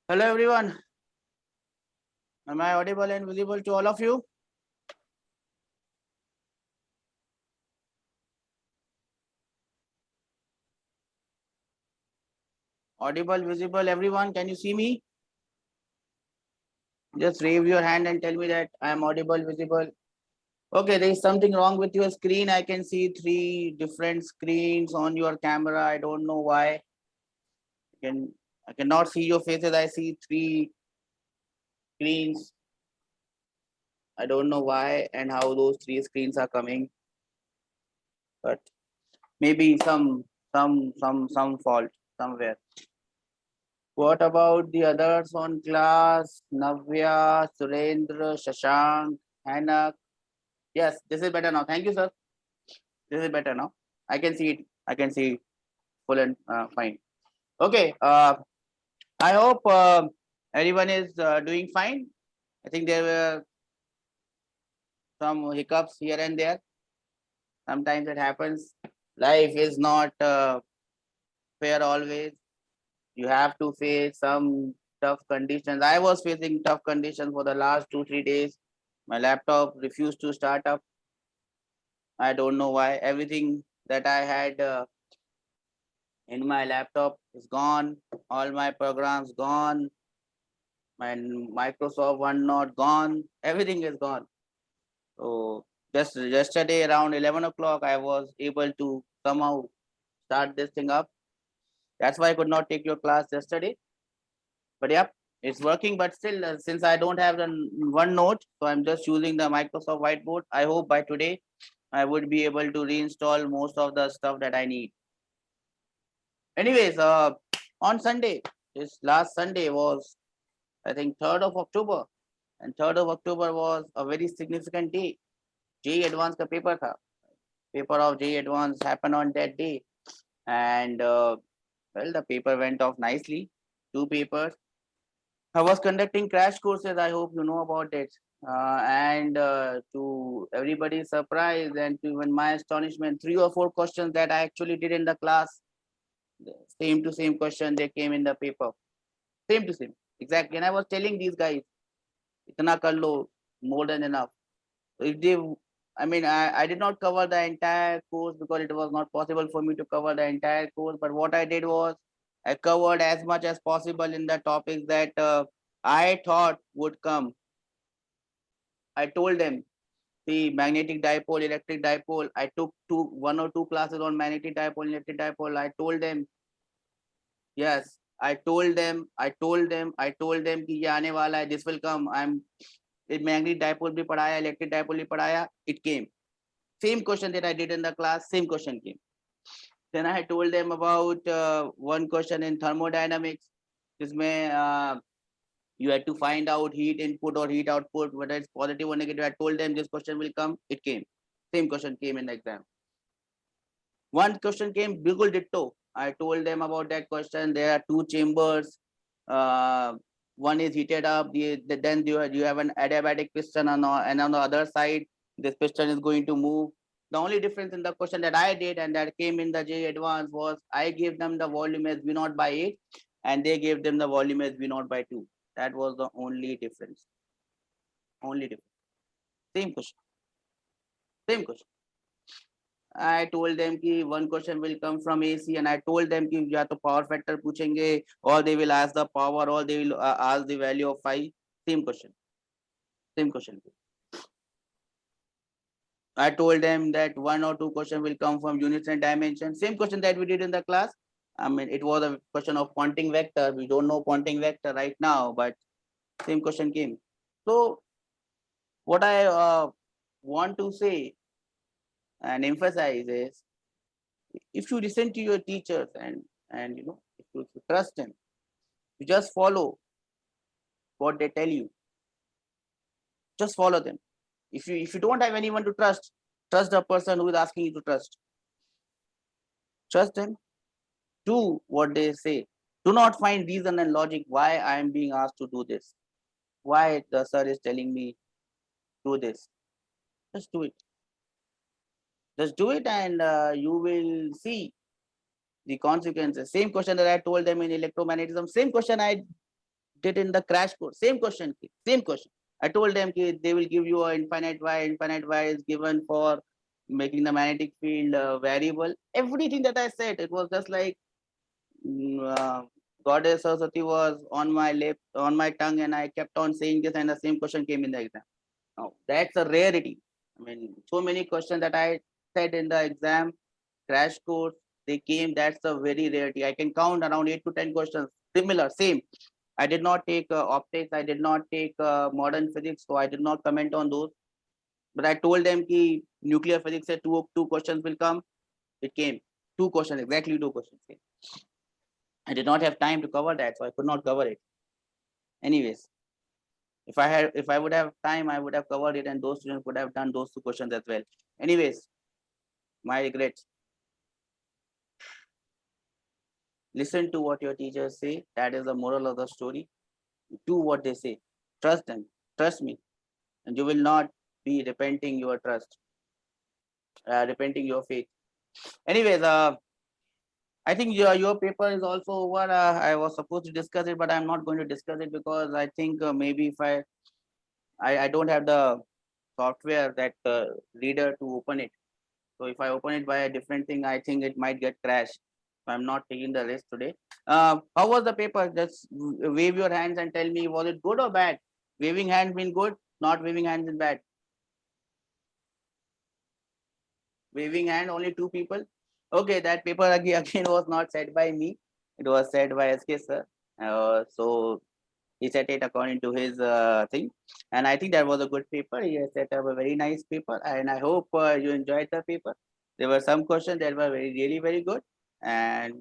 Hello everyone. Am I audible and visible to all of you? Audible, visible, everyone. Can you see me? Just raise your hand and tell me that I am audible, visible. Okay, there is something wrong with your screen. I can see three different screens on your camera. I don't know why. I cannot see your faces. I see three screens. I don't know why and how those three screens are coming, but maybe some fault somewhere. What about the others on class? Navya, Surendra, Shashank, Hanak. Yes, this is better now. Thank you, sir. This is better now. I can see it. I can see it full and fine. Okay. I hope everyone is doing fine. I think there were some hiccups here and there. Sometimes it happens. Life is not fair always. You have to face some tough conditions. I was facing tough conditions for the last 2 3 days. My laptop refused to start up. I don't know why. Everything that I had in my laptop is gone. All my programs gone. My Microsoft OneNote gone. Everything is gone. So just yesterday around 11 o'clock, I was able to somehow start this thing up. That's why I could not take your class yesterday. But yep, it's working. But still, since I don't have the OneNote, so I'm just using the Microsoft Whiteboard. I hope by today I would be able to reinstall most of the stuff that I need. Anyways, on Sunday, this last Sunday was, I think, 3rd of October. And 3rd of October was a very significant day. JEE Advanced ka paper tha. Paper of JEE Advanced happened on that day. And well, the paper went off nicely. 2 papers. I was conducting crash courses. I hope you know about it. And to everybody's surprise and to even my astonishment, 3 or 4 questions that I actually did in the class, same to same question, they came in the paper. Same to same. Exactly. And I was telling these guys, itna kar lo, more than enough. If they, I did not cover the entire course because it was not possible for me to cover the entire course. But what I did was I covered as much as possible in the topics that I thought would come. I told them the magnetic dipole, electric dipole. I took 1 or 2 classes on magnetic dipole, electric dipole. I told them, yes, I told them कि ये आने वाला है, this will come. Magnetic dipole भी पढ़ाया, electric dipole भी पढ़ाया. It came. Same question that I did in the class, same question came. Then I told them about one question in thermodynamics, जिसमें you had to find out heat input or heat output, whether it's positive or negative. I told them this question will come. It came. Same question came in the exam. One question came, Bigul Ditto. I told them about that question. There are 2 chambers. One is heated up. Then you have an adiabatic piston, and on the other side, this piston is going to move. The only difference in the question that I did and that came in the JEE Advanced was I gave them the volume as V naught by 8 and they gave them the volume as V naught by 2. That was the only difference. Only difference. Same question. Same question. I told them कि one question will come from AC and I told them कि या तो power factor पूछेंगे or they will ask the power or they will ask the value of phi. Same question. Same question. I told them that 1 or 2 questions will come from units and dimensions. Same question that we did in the class. It was a question of Poynting vector. We don't know Poynting vector right now, but same question came. So what I want to say and emphasize is, if you listen to your teachers and if you trust them, you just follow what they tell you. Just follow them. If you don't have anyone to trust the person who is asking you to trust. Trust them. Do what they say. Do not find reason and logic why I am being asked to do this. Why the sir is telling me do this. Just do it. Just do it and you will see the consequences. Same question that I told them in electromagnetism. Same question I did in the crash course. Same question. Same question. I told them they will give you an infinite y. Infinite y is given for making the magnetic field variable. Everything that I said, it was just like Goddess Saraswati was on my lip, on my tongue, and I kept on saying this, and the same question came in the exam. Now, that's a rarity. I mean, so many questions that I said in the exam, crash course, they came. That's a very rarity. I can count around 8 to 10 questions, similar, same. I did not take optics. I did not take modern physics, so I did not comment on those. But I told them कि nuclear physics said two questions will come. It came. Two questions, exactly two questions came. I did not have time to cover that, so I could not cover it. Anyways, if I would have time, I would have covered it, and those students would have done those two questions as well. Anyways, my regrets. Listen to what your teachers say. That is the moral of the story. Do what they say. Trust them. Trust me, and you will not be repenting your trust, repenting your faith. Anyways, I think your paper is also over. I was supposed to discuss it, but I'm not going to discuss it because I think maybe if I don't have the software that reader to open it. So if I open it by a different thing, I think it might get crashed. So I'm not taking the risk today. How was the paper? Just wave your hands and tell me, was it good or bad? Waving hands mean good, not waving hands is bad. Waving hand, only two people. Okay, that paper again was not said by me. It was said by SK sir. So he set it according to his thing, and I think that was a good paper. He has set up a very nice paper, and I hope you enjoyed the paper. There were some questions that were really very good, and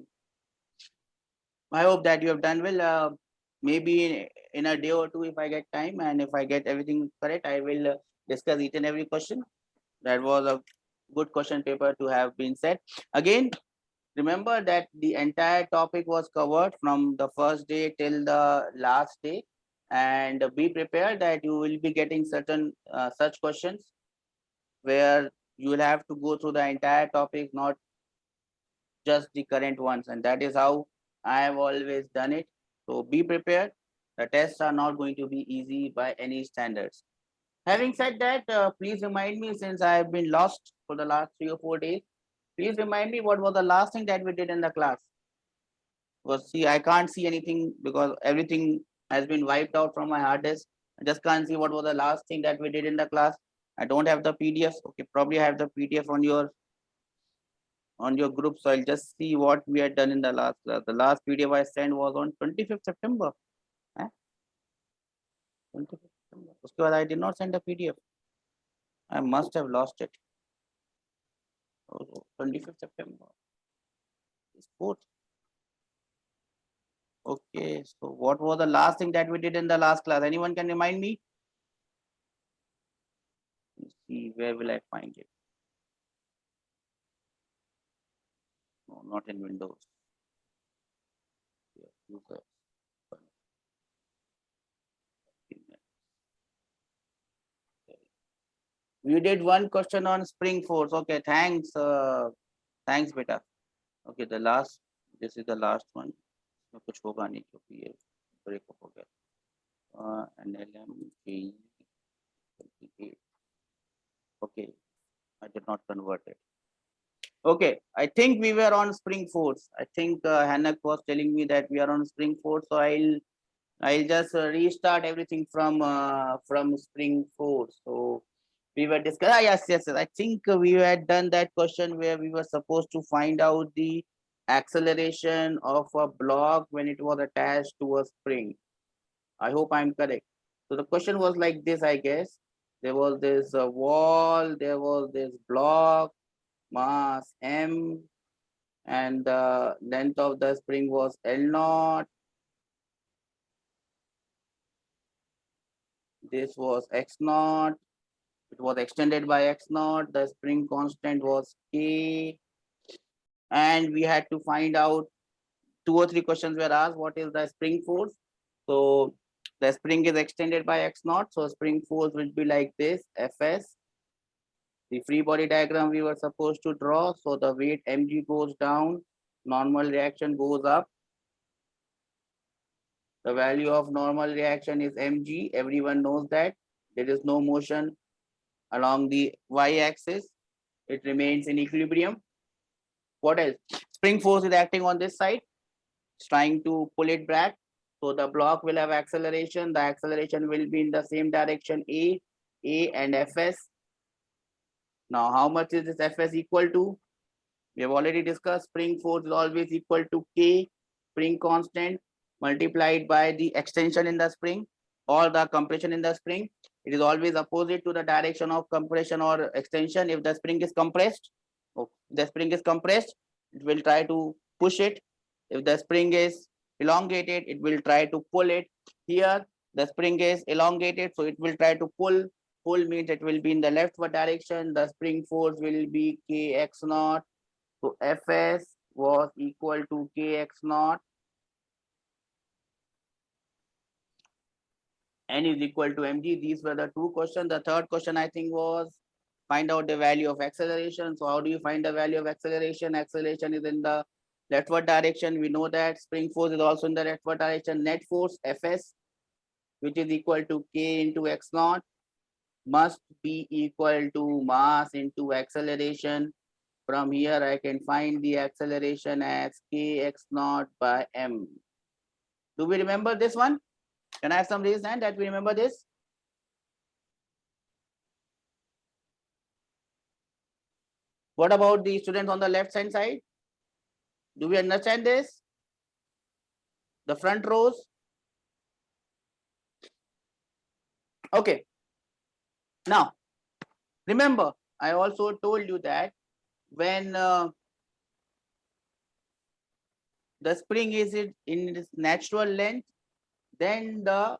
I hope that you have done well. Maybe in a day or two, if I get time and if I get everything correct, I will discuss each and every question. That was a good question paper to have been said. Again, remember that the entire topic was covered from the first day till the last day, and be prepared that you will be getting certain such questions where you will have to go through the entire topic, not just the current ones, and that is how I have always done it. So be prepared. The tests are not going to be easy by any standards. Having said that, please remind me, since I have been lost for the last 3 or 4 days, please remind me what was the last thing that we did in the class. Was see, I can't see anything because everything has been wiped out from my hard disk. I just can't see what was the last thing that we did in the class. I don't have the PDF. Okay, probably I have the PDF on your group, so I'll just see what we had done in the last class. The last PDF I sent was on 25th September. 25th September. उसके बाद I did not send a PDF. I must have lost it. 25th September. It's 4th. Okay, so what was the last thing that we did in the last class? Anyone can remind me? Let's see, where will I find it? No, not in Windows. User. We did one question on spring force. Okay, thanks. Thanks, beta. Okay, this is the last one. कुछ होगा नहीं क्योंकि ये breakup हो गया. NLM KE 28. Okay, I did not convert it. Okay, I think we were on spring force. I think Hanak was telling me that we are on spring force, so I'll just restart everything from spring force. So we were discussing. Yes. I think we had done that question where we were supposed to find out the acceleration of a block when it was attached to a spring. I hope I'm correct. So the question was like this, I guess. There was this wall, there was this block, mass M, and the length of the spring was L naught. This was X naught. It was extended by X naught. The spring constant was K. And we had to find out 2 or 3 questions were asked. What is the spring force? So the spring is extended by X naught. So spring force will be like this, Fs. The free body diagram we were supposed to draw. So the weight mg goes down, normal reaction goes up. The value of normal reaction is mg. Everyone knows that there is no motion along the y-axis. It remains in equilibrium. What else? Spring force is acting on this side. It's trying to pull it back. So the block will have acceleration. The acceleration will be in the same direction A and Fs. Now, how much is this Fs equal to? We have already discussed spring force is always equal to K, spring constant, multiplied by the extension in the spring or the compression in the spring. It is always opposite to the direction of compression or extension. If the spring is compressed, it will try to push it. If the spring is elongated, it will try to pull it. Here, the spring is elongated, so it will try to pull. Pull means it will be in the leftward direction. The spring force will be Kx naught. So Fs was equal to Kx naught. N is equal to mg. These were the two questions. The third question I think was find out the value of acceleration. So how do you find the value of acceleration? Acceleration is in the leftward direction. We know that spring force is also in the leftward direction. Net force Fs, which is equal to K into x naught, must be equal to mass into acceleration. From here, I can find the acceleration as kx naught by m. Do we remember this one? Can I have some raised hand that we remember this? What about the students on the left hand side? Do we understand this? The front rows? Okay. Now, remember, I also told you that when the spring is in its natural length, then the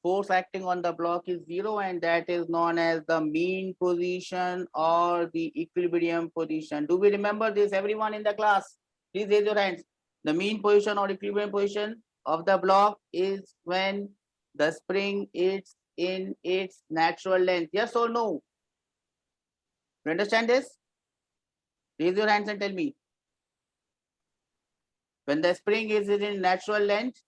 force acting on the block is 0, and that is known as the mean position or the equilibrium position. Do we remember this, everyone in the class? Please raise your hands. The mean position or equilibrium position of the block is when the spring is in its natural length. Yes or no? You understand this? Raise your hands and tell me. When the spring is in natural length,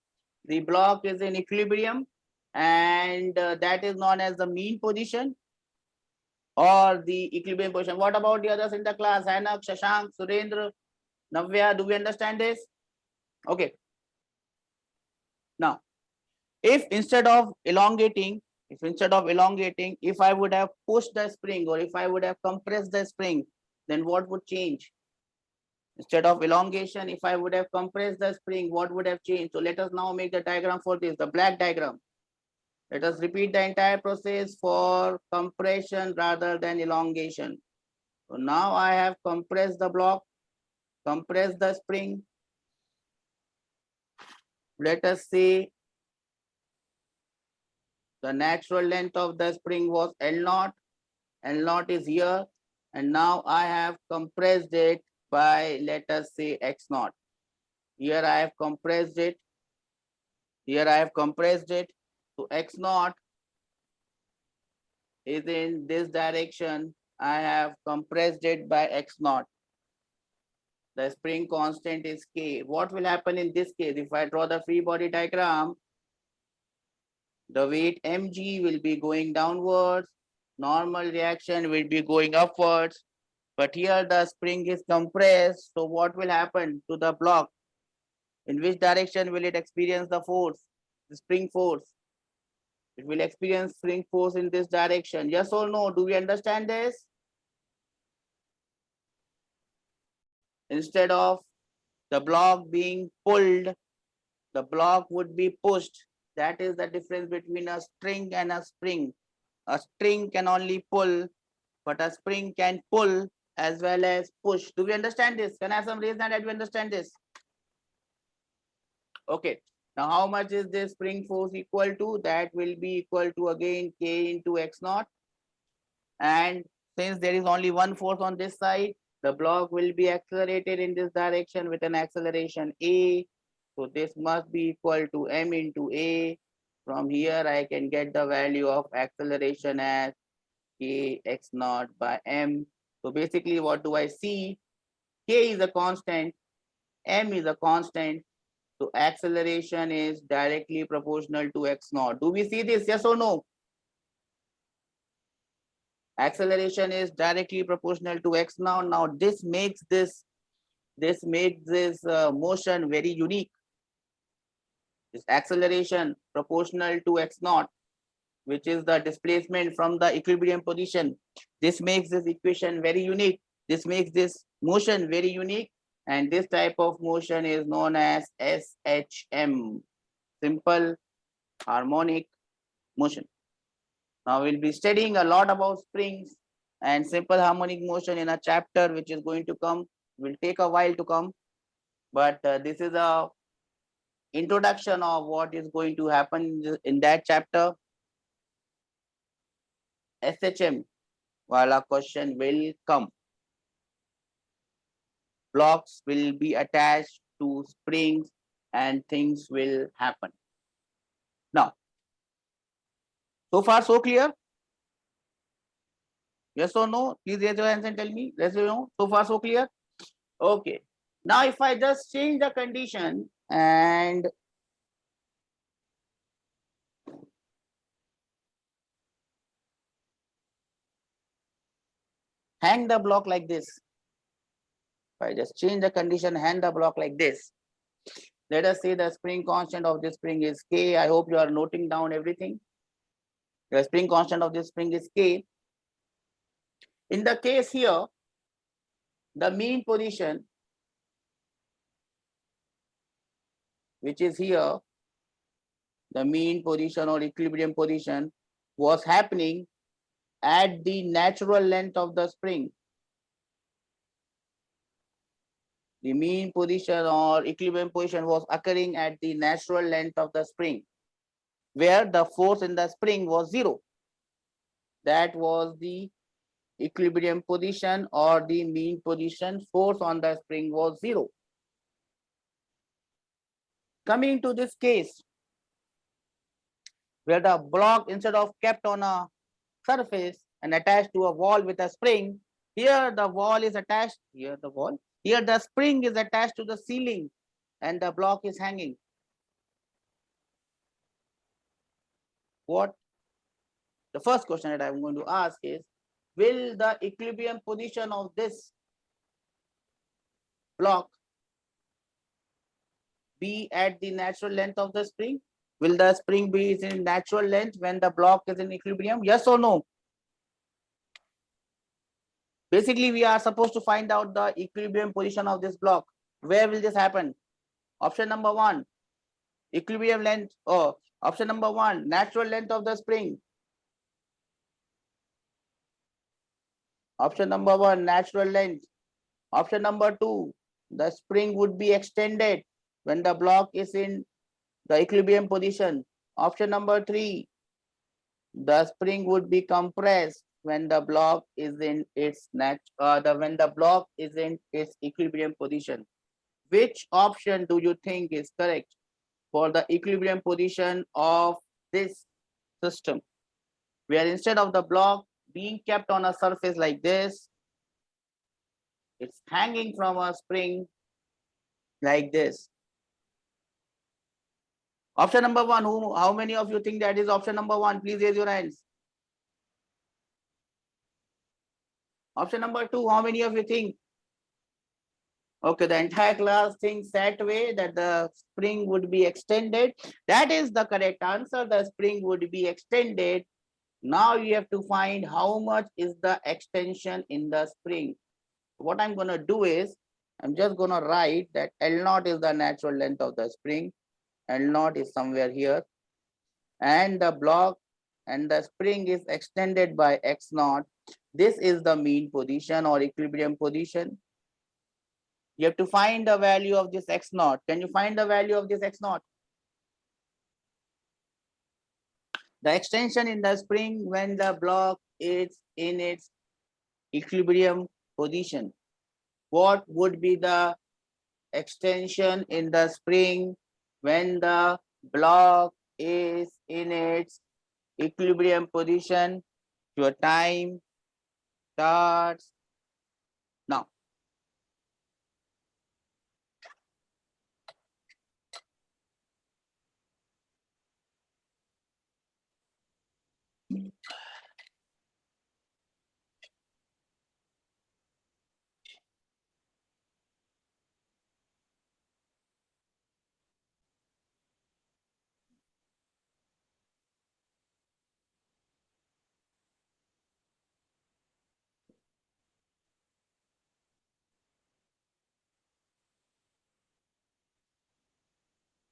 the block is in equilibrium, and that is known as the mean position or the equilibrium position. What about the others in the class? Anak, Shashank, Surendra, Navya, do we understand this? Okay. Now, if instead of elongating, if I would have pushed the spring or if I would have compressed the spring, then what would change? Instead of elongation, if I would have compressed the spring, what would have changed? So let us now make the diagram for this, the black diagram. Let us repeat the entire process for compression rather than elongation. So now I have compressed the block, compressed the spring. Let us say the natural length of the spring was L0. L0 is here, and now I have compressed it by, let us say, x0. Here I have compressed it. Here I have compressed it. So x0 is in this direction. I have compressed it by x0. The spring constant is K. What will happen in this case? If I draw the free body diagram, the weight mg will be going downwards. Normal reaction will be going upwards. But here the spring is compressed. So what will happen to the block? In which direction will it experience the force? The spring force. It will experience spring force in this direction. Yes or no? Do we understand this? Instead of the block being pulled, the block would be pushed. That is the difference between a string and a spring. A string can only pull, but a spring can pull as well as push. Do we understand this? Can I have some reason that we understand this? Okay. Now, how much is this spring force equal to? That will be equal to again K into x naught. And since there is only one force on this side, the block will be accelerated in this direction with an acceleration A. So this must be equal to m into A. From here, I can get the value of acceleration as K x naught by m. So basically, what do I see? K is a constant, m is a constant. So acceleration is directly proportional to x naught. Do we see this? Yes or no? Acceleration is directly proportional to x naught. Now this makes this motion very unique. This acceleration proportional to x naught, which is the displacement from the equilibrium position. This makes this equation very unique. This makes this motion very unique. And this type of motion is known as SHM, simple harmonic motion. Now we'll be studying a lot about springs and simple harmonic motion in a chapter which is going to come. Will take a while to come, but this is a introduction of what is going to happen in that chapter. SHM wala question will come. Blocks will be attached to springs and things will happen. Now, so far so clear? Yes or no? Please raise your hands and tell me. Let's know. So far so clear? Okay. Now if I just change the condition and hang the block like this. If I just change the condition, hang the block like this. Let us say the spring constant of this spring is K. I hope you are noting down everything. The spring constant of this spring is K. In the case here, the mean position, which is here, the mean position or equilibrium position was happening at the natural length of the spring. The mean position or equilibrium position was occurring at the natural length of the spring, where the force in the spring was zero. That was the equilibrium position or the mean position. Force on the spring was zero. Coming to this case, where the block, instead of kept on a surface and attached to a wall with a spring, here the wall is attached, here the wall, here the spring is attached to the ceiling and the block is hanging. What the first question that I'm going to ask is, will the equilibrium position of this block be at the natural length of the spring? Will the spring be in natural length when the block is in equilibrium? Yes or no? Basically, we are supposed to find out the equilibrium position of this block. Where will this happen? Option number one, equilibrium length, or option number one, natural length of the spring. Option number one, natural length. Option number two, the spring would be extended when the block is in the equilibrium position. Option number three, the spring would be compressed when the block is in its equilibrium position. Which option do you think is correct for the equilibrium position of this system, where instead of the block being kept on a surface like this, it's hanging from a spring like this? Option number one, how many of you think that is option number one? Please raise your hands. Option number two, how many of you think? Okay, the entire class thinks that way, that the spring would be extended. That is the correct answer. The spring would be extended. Now you have to find how much is the extension in the spring. What I'm going to do is, I'm just going to write that L naught is the natural length of the spring. L naught is somewhere here. And the block and the spring is extended by X naught. This is the mean position or equilibrium position. You have to find the value of this X naught. Can you find the value of this X naught? The extension in the spring when the block is in its equilibrium position. What would be the extension in the spring when the block is in its equilibrium position? Your time starts now.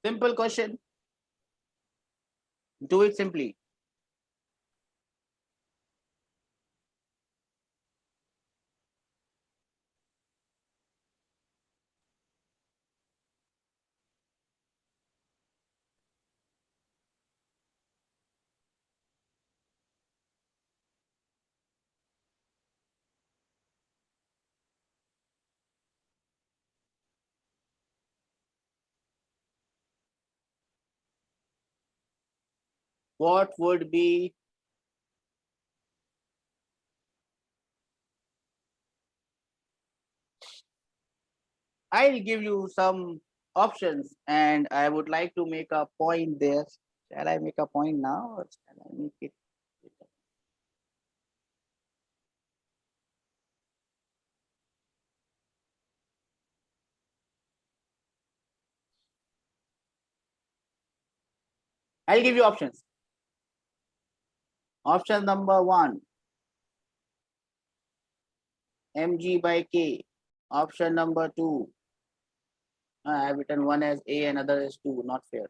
Simple question. Do it simply. What would be I'll give you some options and I would like to make a point there. Shall I make a point now or shall I make it? I'll give you options. Option number 1, mg by k. Option number 2, I have written one as A and other as 2, not fair.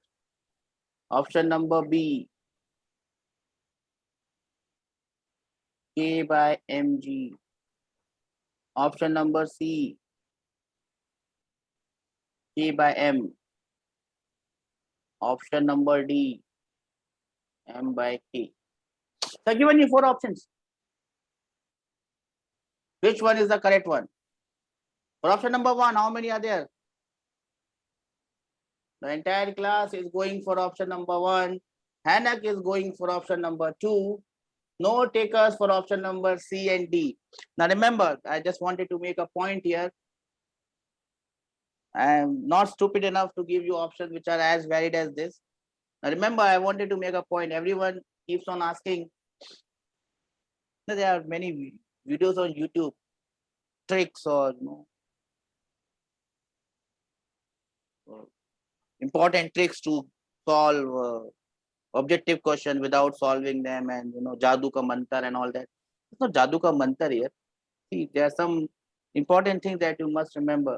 Option number B, K by mg. Option number C, K by m. Option number D, m by k. So I've given you 4 options. Which one is the correct one? For option number 1, how many are there? The entire class is going for option number 1. Hanak is going for option number 2. No takers for option number C and D. Now remember, I just wanted to make a point here. I am not stupid enough to give you options which are as valid as this. Now remember, I wanted to make a point. Everyone keeps on asking. There are many videos on YouTube, tricks or important tricks to solve objective question without solving them, and jadoo ka mantar and all that. It's not jadoo ka mantar here. See, there are some important things that you must remember.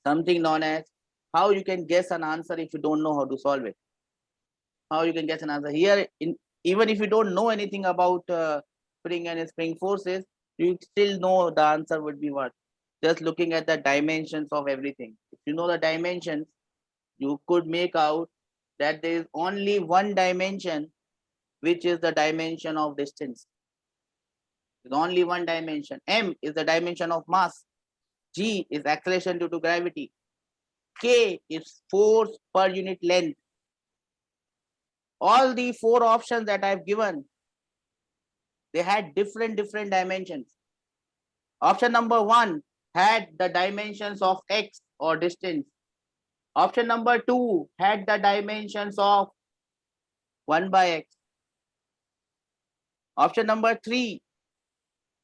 Something known as how you can guess an answer if you don't know how to solve it. How you can guess an answer here, even if you don't know anything about spring and spring forces, you still know the answer would be what. Just looking at the dimensions of everything. If you know the dimensions, you could make out that there is only one dimension, which is the dimension of distance. There's only one dimension. M is the dimension of mass. G is acceleration due to gravity. K is force per unit length. All the 4 options that I've given, they had different dimensions. Option number 1 had the dimensions of x or distance. Option number 2 had the dimensions of 1 by x. Option number 3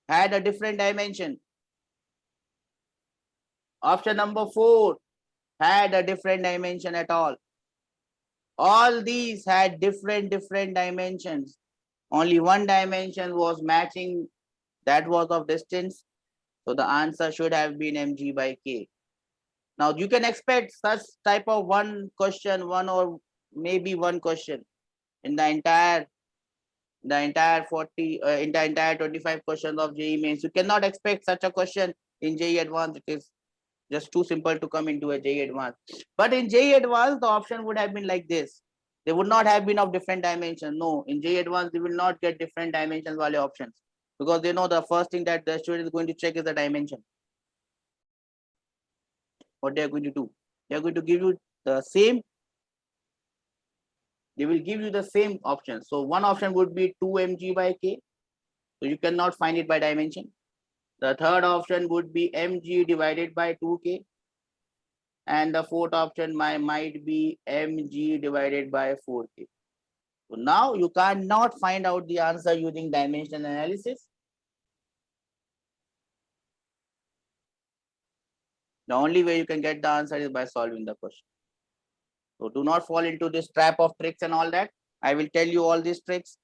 had a different dimension. Option number 4 had a different dimension at all. All these had different dimensions. Only one dimension was matching, that was of distance. So the answer should have been mg by k. Now you can expect such type of one question, one or maybe one question in the entire 40 in the entire 25 questions of JEE Mains. You cannot expect such a question in JEE Advanced. It is just too simple to come into a JEE Advanced. But in JEE Advanced, the option would have been like this. They would not have been of different dimensions. No, in JEE Advanced, they will not get different dimensions wale options, because they know the first thing that the student is going to check is the dimension. What they are going to do, they are going to give you the same. They will give you the same option. So one option would be 2 mg by k. So you cannot find it by dimension. The third option would be mg divided by 2k. And the fourth option might be mg divided by 4k. So now you cannot find out the answer using dimension analysis. The only way you can get the answer is by solving the question. So do not fall into this trap of tricks and all that. I will tell you all these tricks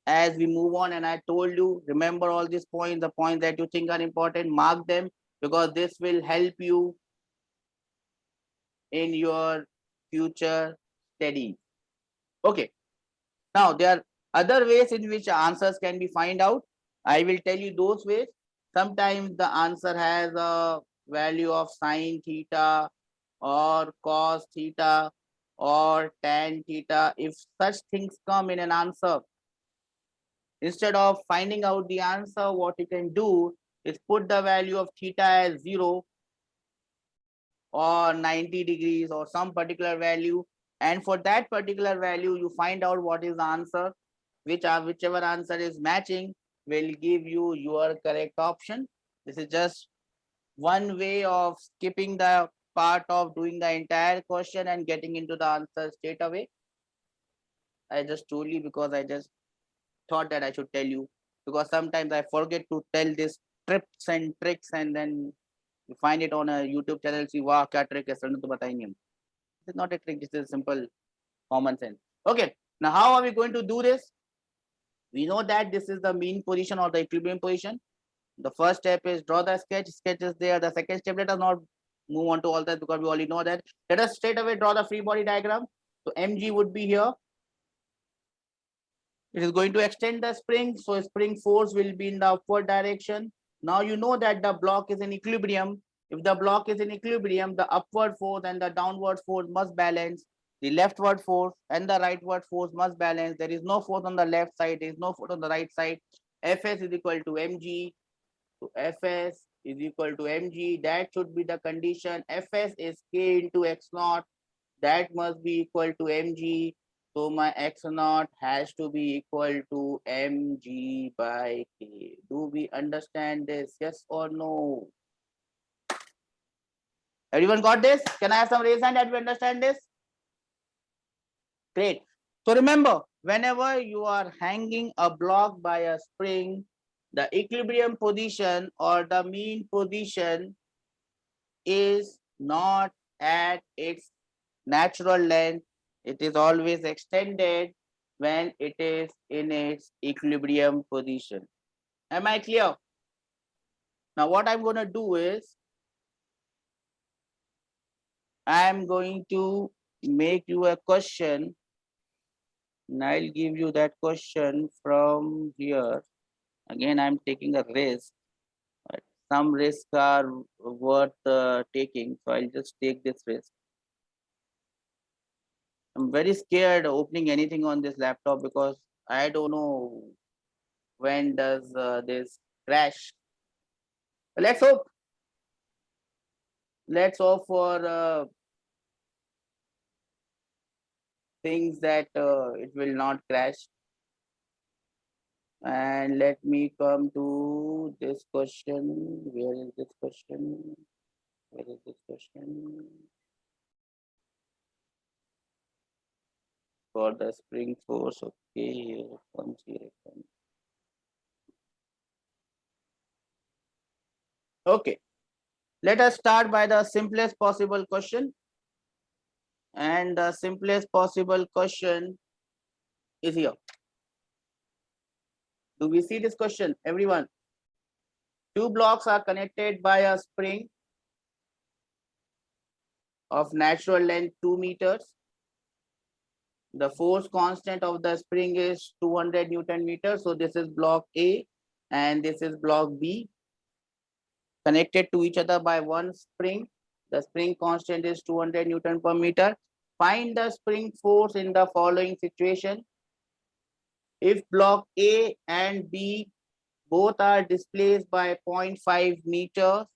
as we move on. And I told you, remember all these points, the points that you think are important, mark them, because this will help you in your future studies. Okay. Now there are other ways in which answers can be find out. I will tell you those ways. Sometimes the answer has a value of sine theta or cos theta or tan theta. If such things come in an answer, instead of finding out the answer, what you can do is put the value of theta as 0 or 90 degrees or some particular value, and for that particular value you find out what is the answer, whichever answer is matching will give you your correct option. This is just one way of skipping the part of doing the entire question and getting into the answer straight away. I just told you because I just thought that I should tell you, because sometimes I forget to tell this tips and tricks, and then you find it on a YouTube channel, see wow kya trick hai, sir ne to bataya nahi. This is not a trick, this is simple common sense. Okay, now how are we going to do this? We know that this is the mean position or the equilibrium position. The first step is draw the sketch. Sketch is there. The second step, let us not move on to all that because we already know that. Let us straight away draw the free body diagram. So mg would be here. It is going to extend the spring. So spring force will be in the upward direction. Now you know that the block is in equilibrium. If the block is in equilibrium, the upward force and the downward force must balance. The leftward force and the rightward force must balance. There is no force on the left side. There is no force on the right side. Fs is equal to mg. So Fs is equal to mg. That should be the condition. Fs is k into x naught. That must be equal to mg. So my x naught has to be equal to mg by k. Do we understand this? Yes or no? Everyone got this? Can I have some raise hand that we understand this? Great. So remember, whenever you are hanging a block by a spring, the equilibrium position or the mean position is not at its natural length. It is always extended when it is in its equilibrium position. Am I clear? Now what I'm going to do is I'm going to make you a question, and I'll give you that question from here. Again, I'm taking a risk, but some risks are worth taking, so I'll just take this risk. I'm very scared opening anything on this laptop because I don't know when does this crash. Let's hope. Let's hope for things that it will not crash. And let me come to this question. Where is this question? Where is this question? For the spring force, okay, here it comes, here it comes. Okay, let us start by the simplest possible question. And the simplest possible question is here. Do we see this question, everyone? Two blocks are connected by a spring of natural length 2 meters. The force constant of the spring is 200 Newton meters. So this is block A and this is block B, connected to each other by one spring. The spring constant is 200 Newton per meter. Find the spring force in the following situation. If block A and B both are displaced by 0.5 meters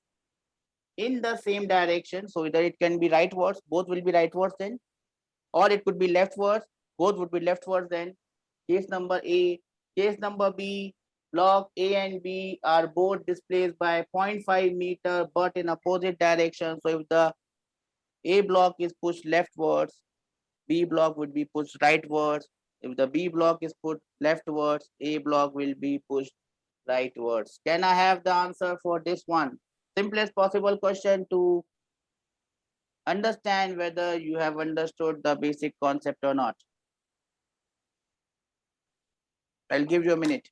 in the same direction, so either it can be rightwards, both will be rightwards then, or it could be leftwards, both would be leftwards then. Case number A. Case number B, block A and B are both displaced by 0.5 meter but in opposite direction. So if the A block is pushed leftwards, B block would be pushed rightwards. If the B block is put leftwards, A block will be pushed rightwards. Can I have the answer for this one? Simplest possible question to understand whether you have understood the basic concept or not. I'll give you a minute.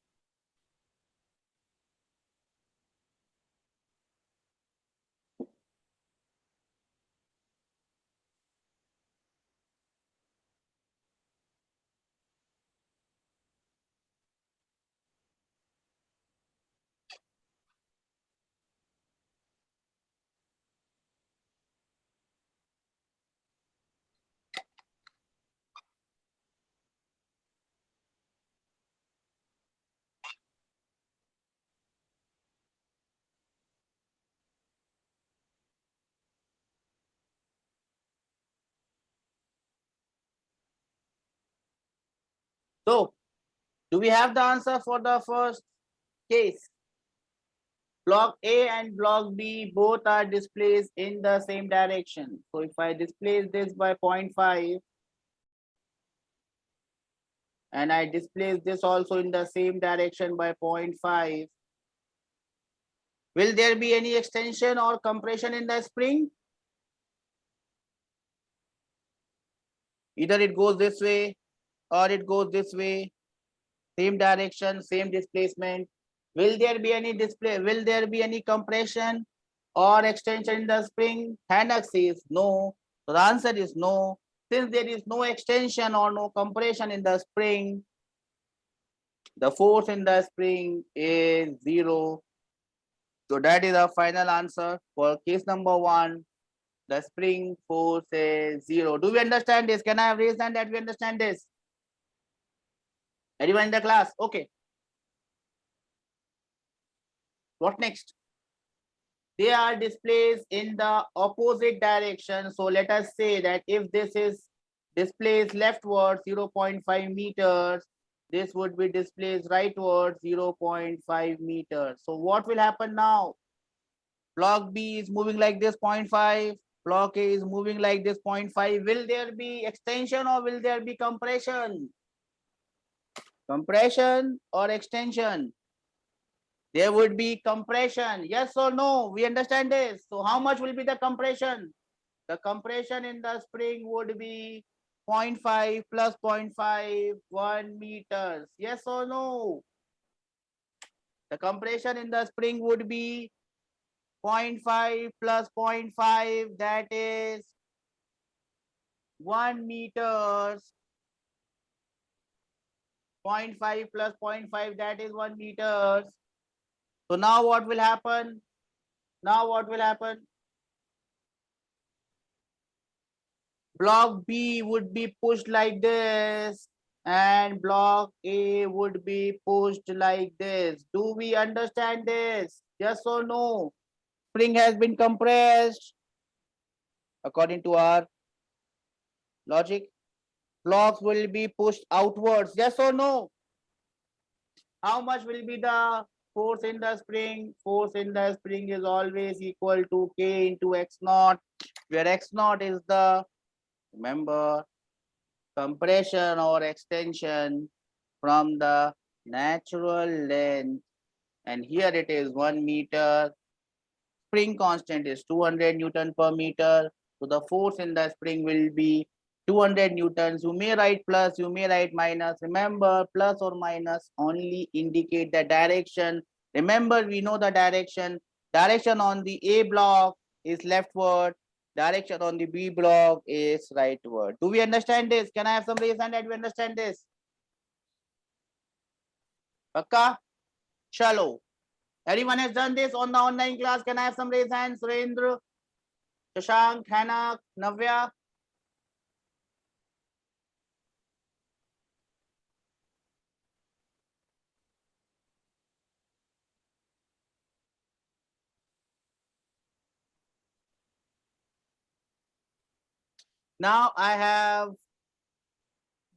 So, do we have the answer for the first case? Block A and block B both are displaced in the same direction. So if I displace this by 0.5 and I displace this also in the same direction by 0.5, will there be any extension or compression in the spring? Either it goes this way or it goes this way, same direction, same displacement. Will there be any will there be any compression or extension in the spring? Hannock says no. So the answer is no. Since there is no extension or no compression in the spring, the force in the spring is 0. So that is our final answer for case number 1. The spring force is 0. Do we understand this? Can I have raised hand that we understand this? Everyone in the class? Okay. What next? They are displaced in the opposite direction. So let us say that if this is displaced leftward 0.5 meters, this would be displaced rightward 0.5 meters. So what will happen now? Block B is moving like this 0.5. Block A is moving like this 0.5. Will there be extension or will there be compression? Compression or extension? There would be compression. Yes or no? We understand this. So how much will be the compression? The compression in the spring would be 0.5 plus 0.5, 1 meters. Yes or no? The compression in the spring would be 0.5 plus 0.5, that is 1 meters. 0.5 plus 0.5, that is 1 meters. So now what will happen? Now what will happen? Block B would be pushed like this and block A would be pushed like this. Do we understand this? Yes or no? Spring has been compressed according to our logic. Blocks will be pushed outwards. Yes or no? How much will be the force in the spring? Force in the spring is always equal to K into X naught, where X naught is the, remember, compression or extension from the natural length, and here it is 1 meter. Spring constant is 200 Newton per meter. So the force in the spring will be 200 newtons. You may write plus, you may write minus. Remember, plus or minus only indicate the direction. Remember, we know the direction. Direction on the A block is leftward. Direction on the B block is rightward. Do we understand this? Can I have some raise hand that we understand this? Pakka? Chalo. Everyone has done this on the online class. Can I have some raise hands? Surendra, Shashank, Hannah, Navya. Now I have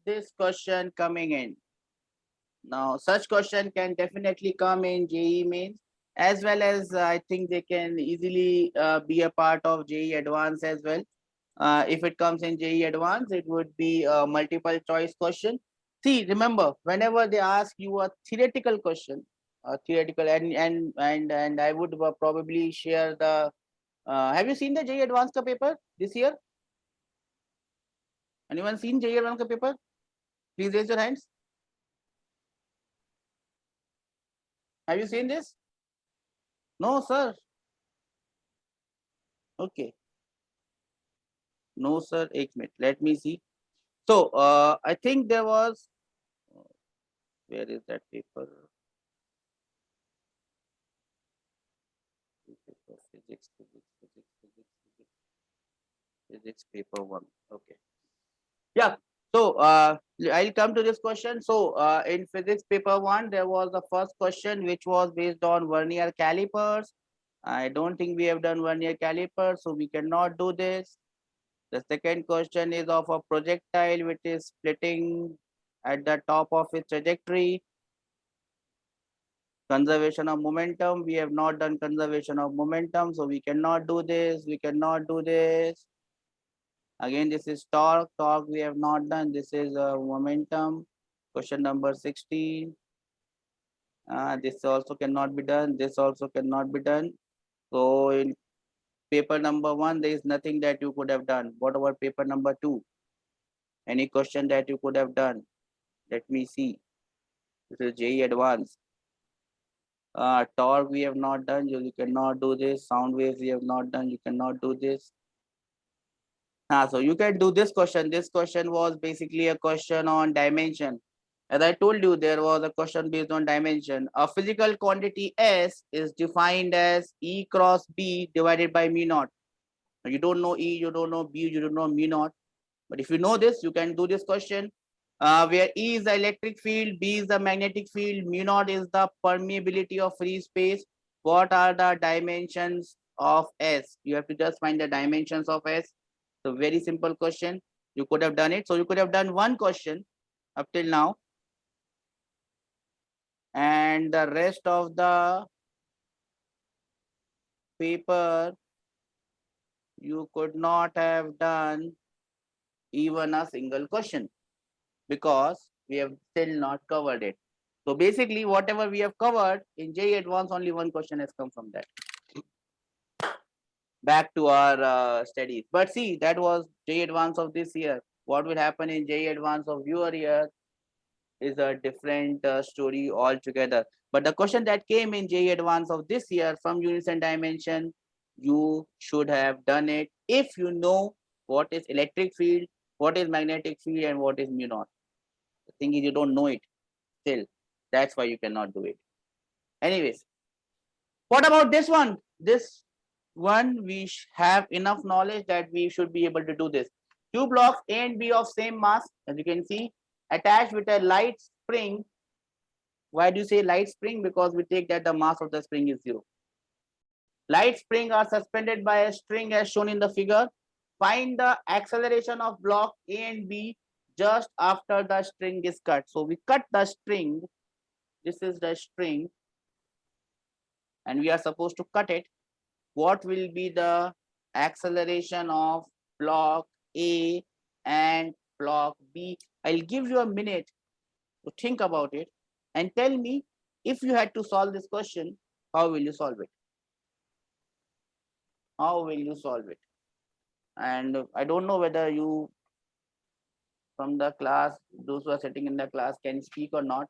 this question coming in. Now such question can definitely come in JEE mains, as well as I think they can easily be a part of JEE advanced as well. If it comes in JEE advanced, it would be a multiple choice question. See, remember, whenever they ask you a theoretical question, theoretical, and I would probably share the. Have you seen the JEE advanced ka paper this year? Anyone seen JEE advanced ka paper? Please raise your hands. Have you seen this? No, sir. Okay. No, sir. 1 minute. Let me see. So, I think there was. Where is that paper? Physics paper 1. Okay. Yeah. So, I'll come to this question. So, in physics paper 1, there was the first question which was based on vernier calipers. I don't think we have done vernier calipers, so we cannot do this. The second question is of a projectile which is splitting at the top of its trajectory. Conservation of momentum, we have not done conservation of momentum, so we cannot do this, we cannot do this. Again, this is torque, we have not done, this is momentum. Question number 16. This also cannot be done, this also cannot be done. So in paper number 1, there is nothing that you could have done. What about paper number 2? Any question that you could have done? Let me see. This is JEE Advanced. Torque we have not done, you cannot do this. Sound waves we have not done, you cannot do this. So you can do this question. This question was basically a question on dimension. As I told you, there was a question based on dimension. A physical quantity S is defined as E cross B divided by mu naught. Now, you don't know E, you don't know B, you don't know mu naught. But if you know this, you can do this question. Where E is the electric field, B is the magnetic field, mu naught is the permeability of free space. What are the dimensions of S? You have to just find the dimensions of S. So very simple question. You could have done it. So you could have done one question up till now. And the rest of the paper, you could not have done even a single question because we have still not covered it. So basically, whatever we have covered in JEE Advanced, only one question has come from that. Back to our studies. But see, that was JEE Advanced of this year. What will happen in JEE Advanced of your year is a different story altogether. But the question that came in JEE Advanced of this year from units and dimension, you should have done it if you know what is electric field, what is magnetic field, and what is mu naught. The thing is, you don't know it still. That's why you cannot do it. Anyways, what about this one? This one, we have enough knowledge that we should be able to do this. Two blocks A and B of same mass, as you can see, attached with a light spring. Why do you say light spring? Because we take that the mass of the spring is 0. Light spring are suspended by a string as shown in the figure. Find the acceleration of block A and B just after the string is cut. So we cut the string. This is the string. And we are supposed to cut it. What will be the acceleration of block A and block B? I'll give you a minute to think about it and tell me, if you had to solve this question, how will you solve it? How will you solve it? And I don't know whether you from the class, those who are sitting in the class, can speak or not.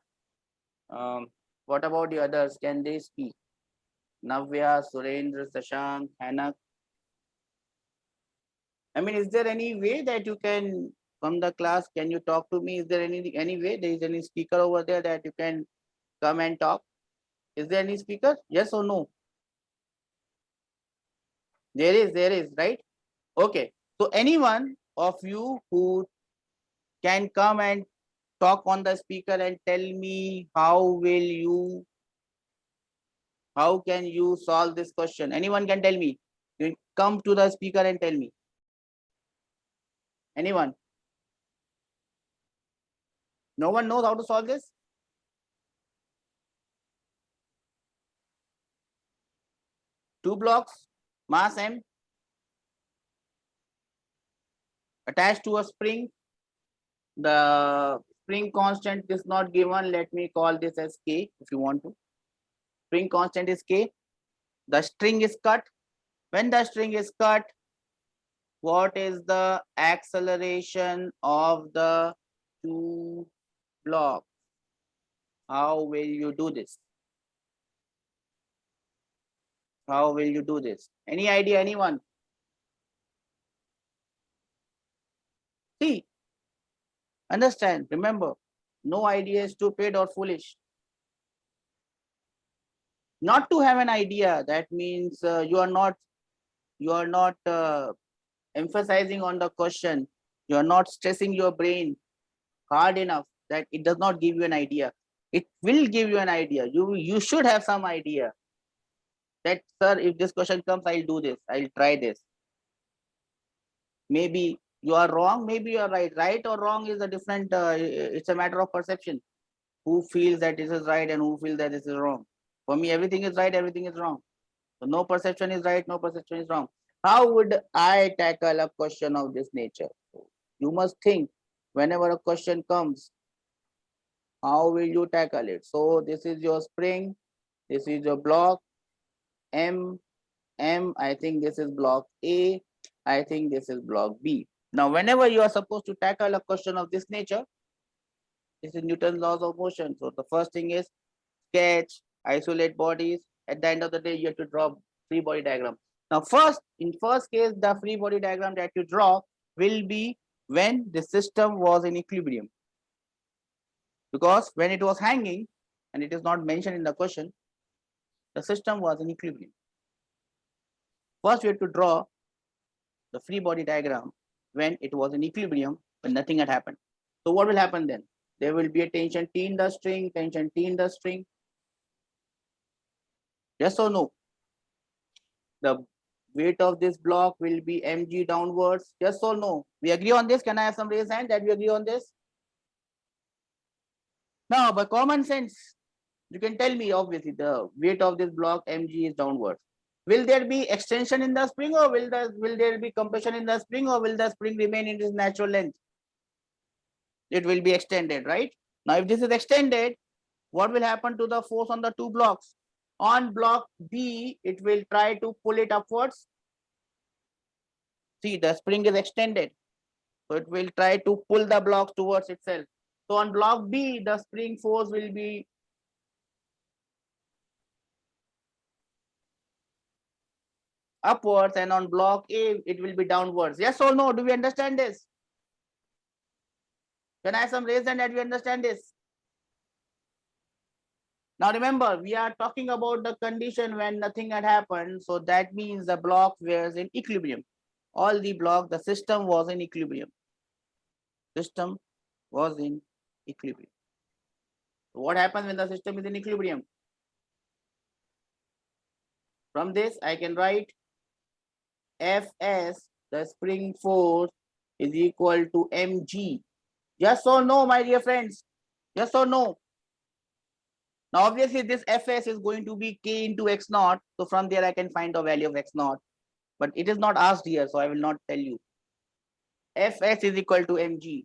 What about the others? Can they speak? Navya, Surendra, Sashank, Hanak. I mean, is there any way that you can, from the class, can you talk to me? Is there any way? There is any speaker over there that you can come and talk? Is there any speaker? Yes or no? There is, right? Okay. So anyone of you who can come and talk on the speaker and tell me how can you solve this question? Anyone can tell me. You come to the speaker and tell me. Anyone? No one knows how to solve this? Two blocks, mass M, attached to a spring. The spring constant is not given. Let me call this as K if you want to. Spring constant is K. The string is cut. When the string is cut, what is the acceleration of the two blocks? How will you do this? How will you do this? Any idea, anyone? See, understand, remember, no idea is stupid or foolish. Not to have an idea, that means you are not emphasizing on the question. You are not stressing your brain hard enough that it does not give you an idea. It will give you an idea. You should have some idea that, sir, if this question comes, I'll do this, I'll try this. Maybe You are wrong, maybe you are right. Right or wrong is a different, it's a matter of perception. Who feels that this is right and who feels that this is wrong? For me, everything is right, everything is wrong. So no perception is right, no perception is wrong. How would I tackle a question of this nature? You must think whenever a question comes, how will you tackle it? So this is your spring, this is your block M, I think this is block A, I think this is block B. Now, whenever you are supposed to tackle a question of this nature, this is Newton's laws of motion. So the first thing is sketch, isolate bodies. At the end of the day, you have to draw free body diagram. Now, in first case, the free body diagram that you draw will be when the system was in equilibrium. Because when it was hanging, and it is not mentioned in the question, the system was in equilibrium. First, we have to draw the free body diagram when it was in equilibrium, when nothing had happened. So what will happen then? There will be a tension T in the string, tension T in the string. Yes or no? The weight of this block will be mg downwards. Yes or no? We agree on this? Can I have some raised hand that we agree on this? Now, by common sense, you can tell me, obviously, the weight of this block mg is downwards. Will there be extension in the spring, or will there be compression in the spring, or will the spring remain in its natural length? It will be extended, right? Now, if this is extended, what will happen to the force on the two blocks? On block B, it will try to pull it upwards. See, the spring is extended. So it will try to pull the blocks towards itself. So on block B, the spring force will be upwards, and on block A, it will be downwards. Yes or no? Do we understand this? Can I have some raise hand that we understand this? Now remember, we are talking about the condition when nothing had happened. So that means the block was in equilibrium. All the block, the system was in equilibrium. System was in equilibrium. So what happens when the system is in equilibrium? From this, I can write Fs, the spring force, is equal to mg. Yes or no, my dear friends? Yes or no? Now, obviously, this Fs is going to be k into x naught. So from there, I can find the value of x naught. But it is not asked here, so I will not tell you. Fs is equal to mg.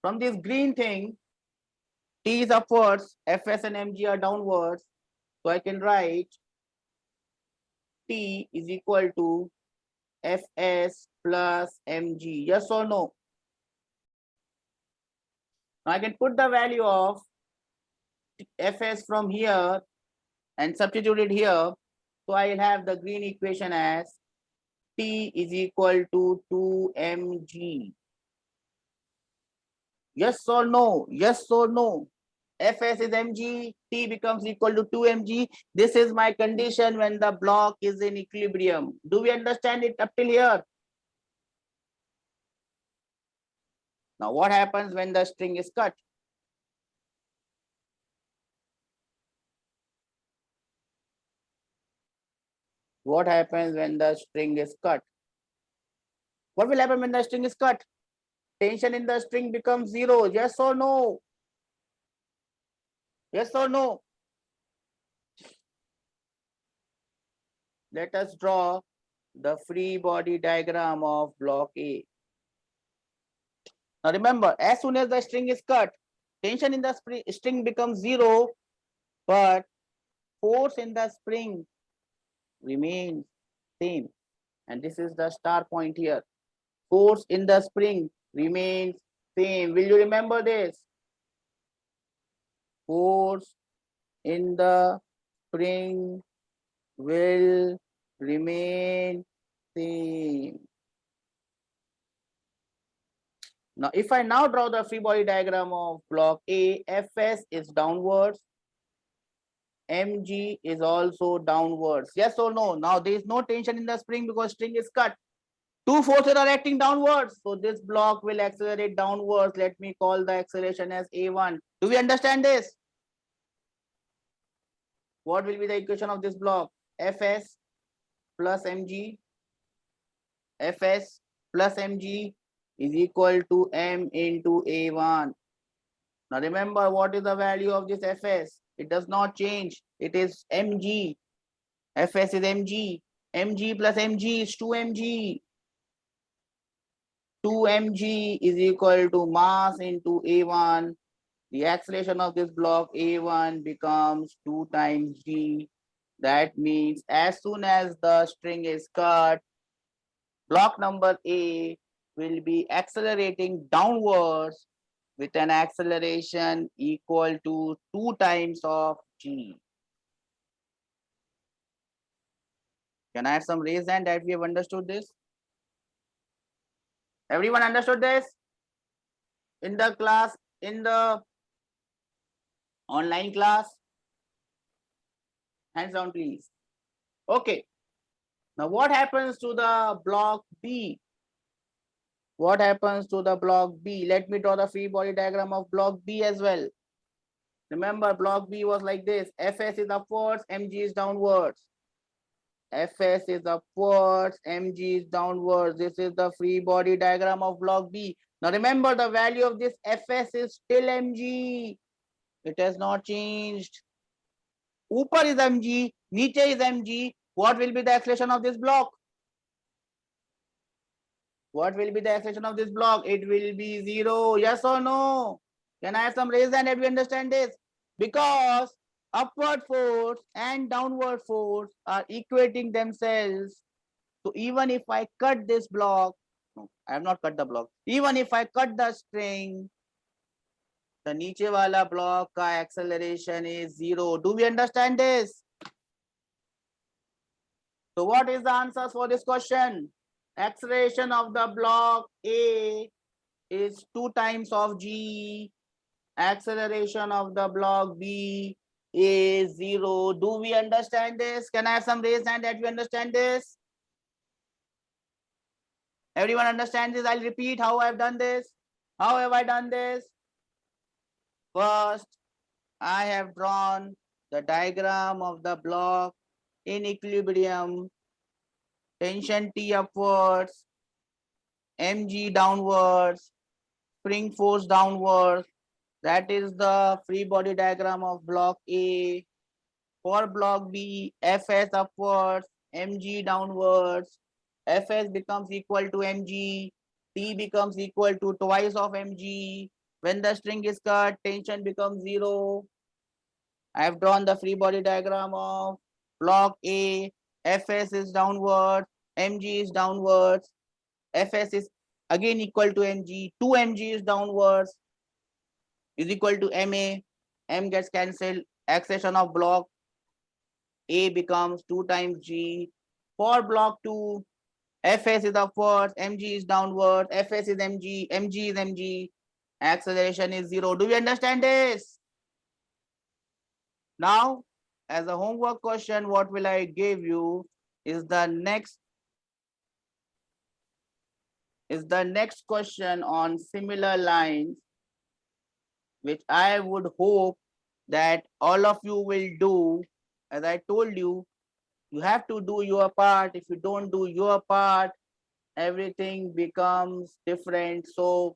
From this green thing, T is upwards, Fs and mg are downwards. So I can write T is equal to Fs plus mg. Yes or no? Now I can put the value of Fs from here and substitute it here. So I will have the green equation as T is equal to 2mg. Yes or no? Yes or no? Fs is mg, T becomes equal to 2mg. This is my condition when the block is in equilibrium. Do we understand it up till here? Now what happens when the string is cut? What happens when the string is cut? What will happen when the string is cut? Tension in the string becomes zero. Yes or no? Yes or no? Let us draw the free body diagram of block A. Now remember, as soon as the string is cut, tension in the string becomes zero, but force in the spring remains same. And this is the star point here. Force in the spring remains same. Will you remember this? Force in the spring will remain same. Now, if I now draw the free body diagram of block A, Fs is downwards, Mg is also downwards. Yes or no? Now, there is no tension in the spring because string is cut. Two forces are acting downwards. So, this block will accelerate downwards. Let me call the acceleration as A1. Do we understand this? What will be the equation of this block? Fs plus Mg Fs plus mg is equal to m into A1. Now remember, what is the value of this Fs? It does not change. It is mg. Fs is mg. Mg plus mg is 2mg. 2mg is equal to mass into A1. The acceleration of this block A1 becomes 2 times g. That means as soon as the string is cut, block number A will be accelerating downwards with an acceleration equal to 2 times of g. Can I have some raise hand that we have understood this? Everyone understood this? In the class, in the online class? Hands down, please. Okay. Now what happens to the block B? What happens to the block B? Let me draw the free body diagram of block B as well. Remember, block B was like this. Fs is upwards, mg is downwards. Fs is upwards, mg is downwards. This is the free body diagram of block B. Now remember, the value of this Fs is still mg. It has not changed. Upar is mg, niche is mg. What will be the acceleration of this block? What will be the acceleration of this block? It will be 0. Yes or no? Can I have some raise hand if we understand this? Because upward force and downward force are equating themselves. So even if I cut this block, no, I have not cut the block. Even if I cut the string, the niche wala block ka acceleration is 0. Do we understand this? So what is the answer for this question? Acceleration of the block A is 2 times of g. Acceleration of the block B is 0. Do we understand this? Can I have some raised hand that we understand this? Everyone understand this? I'll repeat how I've done this. How have I done this? First, I have drawn the diagram of the block in equilibrium, tension T upwards, mg downwards, spring force downwards. That is the free body diagram of block A. For block B, Fs upwards, mg downwards. Fs becomes equal to mg. T becomes equal to twice of mg. When the string is cut, tension becomes 0. I have drawn the free body diagram of block A. Fs is downwards, mg is downwards. Fs is again equal to mg. 2mg is downwards, is equal to ma. M gets cancelled. Acceleration of block A becomes 2 times g. For block 2, Fs is upwards, mg is downwards. Fs is mg, mg is mg. Acceleration is 0. Do we understand this? Now, as a homework question, what will I give you is the next question on similar lines, which I would hope that all of you will do. As I told you, you have to do your part. If you don't do your part, everything becomes different. So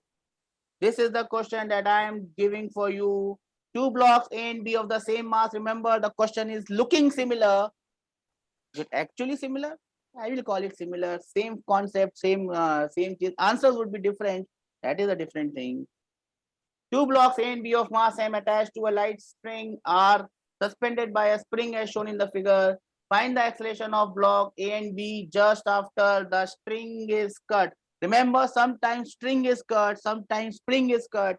this is the question that I am giving for you. 2 blocks A and B of the same mass. Remember, the question is looking similar. Is it actually similar? I will call it similar. Same concept, same thing. Answers would be different. That is a different thing. 2 blocks A and B of mass M attached to a light string are suspended by a spring as shown in the figure. Find the acceleration of block A and B just after the string is cut. Remember, sometimes string is cut, sometimes spring is cut.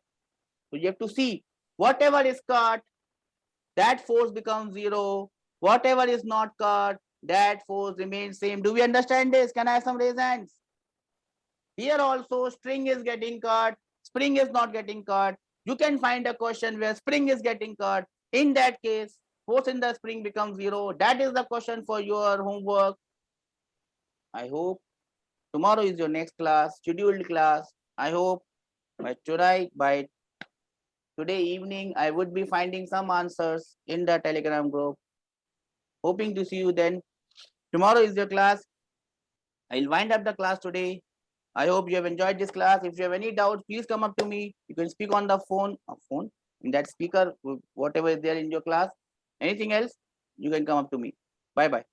So you have to see whatever is cut, that force becomes 0. Whatever is not cut, that force remains same. Do we understand this? Can I have some raise hands? Here also string is getting cut, spring is not getting cut. You can find a question where spring is getting cut. In that case, force in the spring becomes 0. That is the question for your homework. I hope tomorrow is your next class, scheduled class. I hope by today evening, I would be finding some answers in the Telegram group. Hoping to see you then. Tomorrow is your class. I'll wind up the class today. I hope you have enjoyed this class. If you have any doubts, please come up to me. You can speak on the phone, in that speaker, whatever is there in your class. Anything else, you can come up to me. Bye bye.